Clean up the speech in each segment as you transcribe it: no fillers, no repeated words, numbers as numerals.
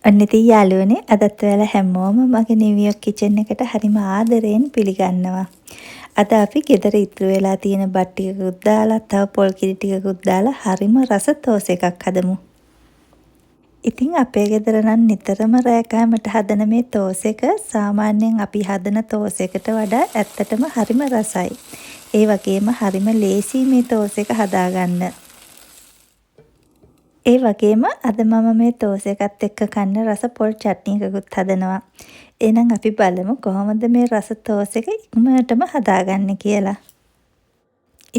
ඔන්න ඉතින් යාළුවනේ අදත් ඔයාලා හැමෝම මගේ නිව්යෝක් කිචන් එකට හරිම ආදරයෙන් පිළිගන්නවා. අද අපි ගෙදර ඉතුරු වෙලා තියෙන බත් ටිකකුත් දාලා තව පොල් කිරි ටිකකුත් දාලා හරිම රස තෝස් එකක් හදමු. ඉතින් අපේ ගෙදර නම් නිතරම රෑ කෑමට හදන මේ තෝස් එක සාමාන්‍යයෙන් අපි හදන තෝස් එකට වඩා ඇත්තටම හරිම රසයි. ඒ වගේම හරිම ලේසි මේ තෝස් එක හදාගන්න. ඒ වගේම අද මම මේ තෝස් එකත් එක්ක කන්න රස පොල් චට්නි එකකුත් හදනවා. එහෙනම් අපි බලමු කොහොමද මේ රස තෝස් එක ඉක්මනටම හදාගන්නේ කියලා.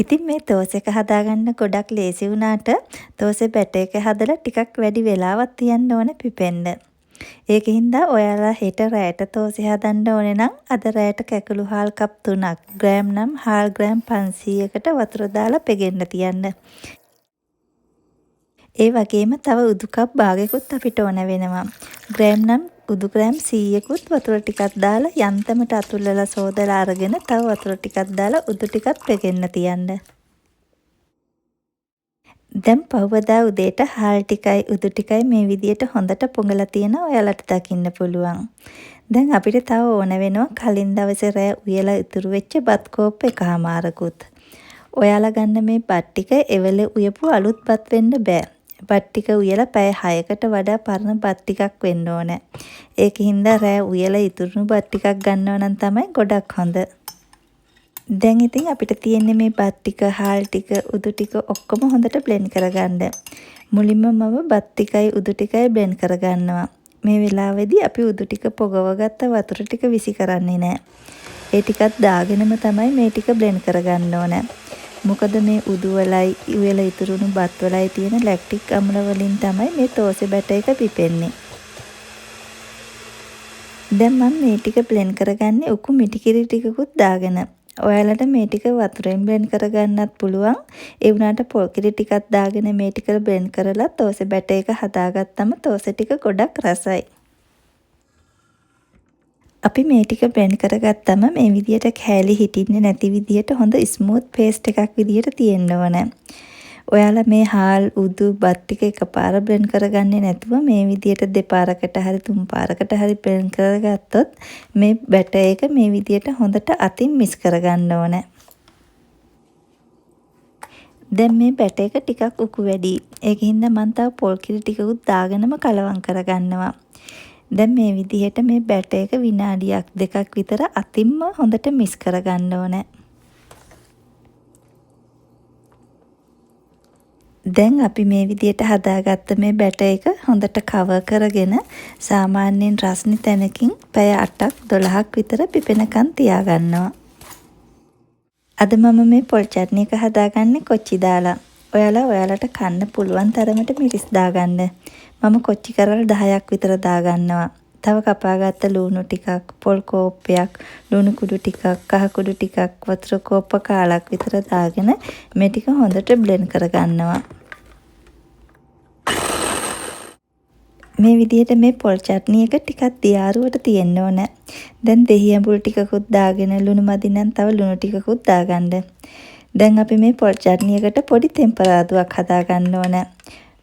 ඉතින් මේ තෝස් එක හදාගන්න ගොඩක් ලේසි වුණාට තෝසේ බැටර් එක හදලා ටිකක් වැඩි වෙලාවක් තියන්න ඕන පිපෙන්න. ඒකින්ද ඔයාලා හෙට රෑට තෝසේ හදන්න ඕනේ නම් අද රෑට කැකුළු හාල් කප් 3ක් ග්‍රෑම් නම් හාල් ග්‍රෑම් 500කට වතුර දාලා පෙගෙන්න තියන්න. ඒ වගේම තව උදු කප් භාගයකුත් අපිට ඕන වෙනවා. ග්‍රෑම් නම් උදු ග්‍රෑම් 100කුත් වතුර ටිකක් දාලා යන්තමට අතුල්ලලා සෝදලා අරගෙන තව වතුර ටිකක් දාලා උදු ටිකක් පෙගෙන්න තියන්න. දැන් පහවදා උදේට හාල් ටිකයි උදු ටිකයි මේ විදියට හොඳට පොඟලා තියෙනවා ඔයාලට දකින්න පුළුවන්. දැන් අපිට තව ඕන වෙනවා කලින් දවසේ රෑ උයලා ඉතුරු වෙච්ච බත් කෝප් එකමාරකුත්. ඔයාලා ගන්න මේ බත් ටික එවල උයපු අලුත් බත් වෙන්න බෑ. බත් ටික උයලා පැය 6කට වඩා පරණ බත් ටිකක් වෙන්න ඕනේ. ඒකින්ද රෑ උයලා ඉතුරුණු බත් ටිකක් ගන්නවා නම් තමයි ගොඩක් හොඳ. දැන් ඉතින් අපිට තියෙන්නේ මේ බත් ටික, හාල් ටික, උදු ටික ඔක්කොම හොඳට බ්ලෙන්ඩ් කරගන්න. මුලින්ම මම බත් ටිකයි උදු ටිකයි බ්ලෙන්ඩ් කරගන්නවා. මේ වෙලාවේදී අපි උදු ටික පොගවගත්ත වතුර ටික විසි කරන්නේ නැහැ. ඒ ටිකත් දාගෙනම තමයි මේ ටික බ්ලෙන්ඩ් කරගන්න ඕනේ. මොකද මේ උදු වලයි උයලා ඉතුරුණු බත් වලයි තියෙන ලැක්ටික් අම්ල වලින් තමයි මේ තෝසේ බැටර් එක පිපෙන්නේ. දැන් මම මේ ටික බ්ලෙන්ඩ් කරගන්නේ උකු මිටි කිරි ටිකකුත් දාගෙන. ඔයාලට මේ ටික වතුරෙන් බ්ලෙන්ඩ් කරගන්නත් පුළුවන්. ඒ වුණාට පොල් කිරි ටිකක් දාගෙන මේ ටික බ්ලෙන්ඩ් කරලා තෝසේ බැටර් එක හදාගත්තම තෝසේ ටික ගොඩක් රසයි. අපි මේ ටික බ්ලෙන්ඩ් කරගත්තම මේ විදියට කෑලි හිටින්නේ නැති විදියට හොඳ ස්මූත් පේස්ට් එකක් විදියට තියෙන්න ඕන. ඔයාලා මේ හාල් උදු බත් ටික එකපාර බ්ලෙන්ඩ් කරගන්නේ නැතුව මේ විදියට දෙපාරකට හරි තුන් පාරකට හරි බ්ලෙන්ඩ් කරගත්තොත් මේ බැටර් එක මේ විදියට හොඳට අතින් මික්ස් කරගන්න ඕන. දැන් මේ බැටර් එක ටිකක් උකු වැඩි. ඒකින්ද මම තව පොල් කිරි ටිකකුත් දාගෙනම කලවම් කරගන්නවා. දැන් මේ විදිහට මේ බැටර් එක විනාඩියක් දෙකක් විතර අතින්ම හොඳට මික්ස් කරගන්න ඕනේ. දැන් අපි මේ විදිහට හදාගත්ත මේ බැටර් එක හොඳට කවර් කරගෙන සාමාන්‍යයෙන් රස්නි තැනකින් පැය 8ක් 12ක් විතර පිපෙනකන් තියාගන්නවා. අද මම මේ පොල් චට්නි එක හදාගන්නේ කොච්චි දාලා. ඔයාලට කන්න පුළුවන් තරමට මිරිස් දාගන්න. මම කොච්චි කරල් 10ක් විතර දාගන්නවා. තව කපාගත්ත ලුණු ටිකක්, පොල් කෝප්පයක්, ලුණු කුඩු ටිකක්, කහ කුඩු ටිකක්, වතුර කෝප්ප කාලක් විතර දාගෙන මේ ටික හොඳට බ්ලෙන්ඩ් කරගන්නවා. මේ විදිහට මේ පොල් චට්නි එක ටිකක් දියාරුවට තියෙන්න ඕන. දැන් දෙහි ඇඹුල් ටිකකුත් දාගෙන ලුණු මදි නම් තව ලුණු ටිකකුත් දාගන්න. දැන් අපි මේ පොල් චට්නි එකට පොඩි තෙම්පරාදුවක් හදාගන්න ඕන.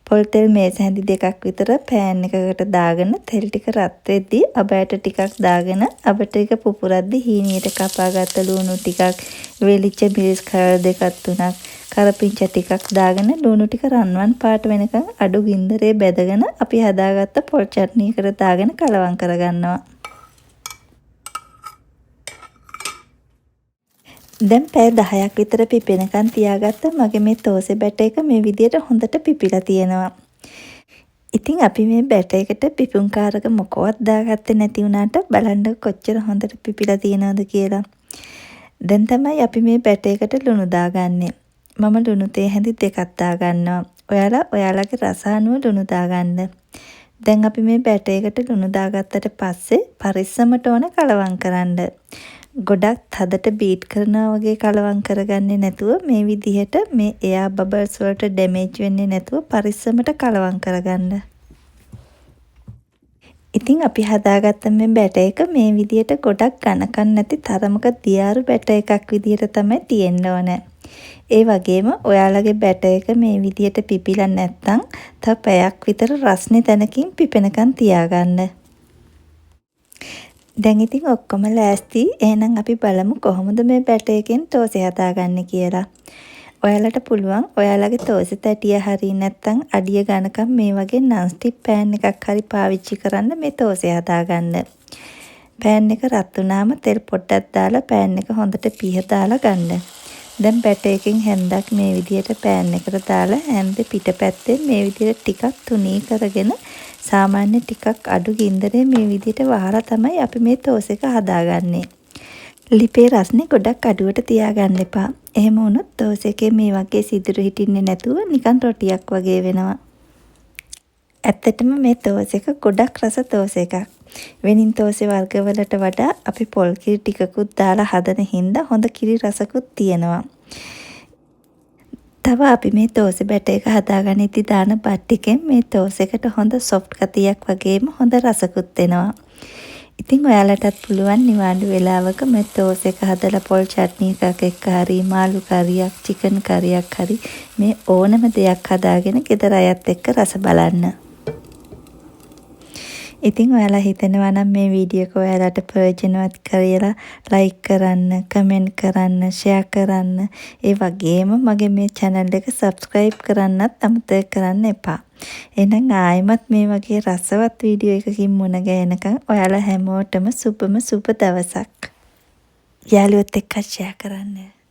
පොල් තෙල් මේස හැඳි දෙකක් විතර පෑන් එකකට දාගෙන තෙල් ටික රත් වෙද්දී අබෑට ටිකක් දාගෙන අබ ටික පුපුරද්දී හීනියට කපාගත්ත ලුණු ටිකක්, වෙලිච්ච මිරිස් කෑල්ල දෙකක් තුනක්, කරපිංච ටිකක් දාගෙන ලුණු ටික රන්වන් පාට වෙනකන් අඩු ගින්දරේ බැදගෙන අපි හදාගත්ත පොල් චට්නි එකට දාගෙන කලවම් කරගන්නවා. දැන් පැය 10ක් විතර පිපෙනකන් තියාගත්ත මගේ මේ තෝසේ බැටර් එක මේ විදියට හොඳට පිපිලා තියෙනවා. ඉතින් අපි මේ බැටර් එකට පිපුම් කාරක මොකවත් දාගත්තේ නැති වුණාට බලන්න කොච්චර හොඳට පිපිලා තියෙනවද කියලා. දැන් තමයි අපි මේ බැටර් එකට ලුණු දාගන්නේ. මම ලුණු තේ හැඳි දෙකක් දාගන්නවා. ඔයාලගේ රස අනුව ලුණු දාගන්න. දැන් අපි මේ බැටර් එකට ලුණු දාගත්තට පස්සේ පරිස්සමට ඕන කලවම් කරන්න. ගොඩක් හදට බීට් කරනවා වගේ කලවම් කරගන්නේ නැතුව මේ විදිහට මේ එයා බබල්ස් වලට ඩැමේජ් වෙන්නේ නැතුව පරිස්සමට කලවම් කරගන්න. ඉතින් අපි හදාගත්ත මේ බැටර් එක මේ විදිහට ගොඩක් ඝනකම් නැති තරමක දියාරු බැටර් එකක් විදිහට තමයි තියෙන්න ඕනේ. ඒ වගේම ඔයාලගේ බැටර් එක මේ විදියට පිපිලා නැත්නම් තව පැයක් විතර රස්නේ තැනකින් පිපෙනකන් තියාගන්න. දැන් ඉතින් ඔක්කොම ලෑස්ති. එහෙනම් අපි බලමු කොහොමද මේ බැටර් එකෙන් තෝසෙ හදාගන්නේ කියලා. ඔයාලට පුළුවන් ඔයාලගේ තෝසෙ තැටිය හරිය නැත්නම් අඩිය ගනකම් මේ වගේ non stick pan එකක් හරි පාවිච්චි කරන්න මේ තෝසෙ හදාගන්න. pan එක රත් වුණාම තෙල් පොඩ්ඩක් දාලා pan එක හොඳට පිහදාලා ගන්න. දැන් බැටර් එකෙන් හැන්දක් මේ විදියට pan එකට දාලා හැන්ද පිටපැත්තේ මේ විදියට ටිකක් තුනී කරගෙන සාමාන්‍ය ටිකක් අඩු ගින්දරේ මේ විදියට වහලා තමයි අපි මේ තෝසෙ එක හදාගන්නේ. ලිපේ රස්නේ ගොඩක් අඩුවට තියාගන්න එපා. එහෙම වුණොත් තෝසෙ එකේ මේ වගේ සිදුරු හිටින්නේ නැතුව නිකන් රොටියක් වගේ වෙනවා. ඇත්තටම මේ තෝසෙ එක ගොඩක් රස තෝසෙ එකක්. වෙනින් තෝසෙ වර්ගවලට වඩා අපි පොල් කිරි ටිකකුත් දාලා හදන හින්දා හොඳ කිරි රසකුත් තියෙනවා. තව අපි මේ තෝසෙ බැටර් එක හදාගනිද්දි දාන බත් ටිකෙන් මේ තෝසෙ එකට හොඳ සොෆ්ට් ගතියක් වගේම හොඳ රසකුත් එනවා. ඉතින් ඔයාලටත් පුළුවන් නිවාඩු වෙලාවක මේ තෝසෙ එක හදලා පොල් චට්නි එකක් එක්ක හරි මාළු කරියක් චිකන් කරියක් හරි මේ ඕනම දෙයක් හදාගෙන ගෙදර අයත් එක්ක රස බලන්න. ඉතින් ඔයාලා හිතනවා නම් මේ වීඩියෝ එක ඔයාලට ප්‍රයෝජනවත් කියලා ලයික් කරන්න, කමෙන්ට් කරන්න, ෂෙයා කරන්න. ඒ වගේම මගේ මේ channel එක subscribe කරන්නත් අමතක කරන්න එපා. එහෙනම් ආයෙමත් මේ වගේ රසවත් වීඩියෝ එකකින් මුණ ගැහෙනකම් ඔයාලා හැමෝටම සුබම සුබ දවසක්. යාළුවොත් එක්ක ෂෙයා කරන්න.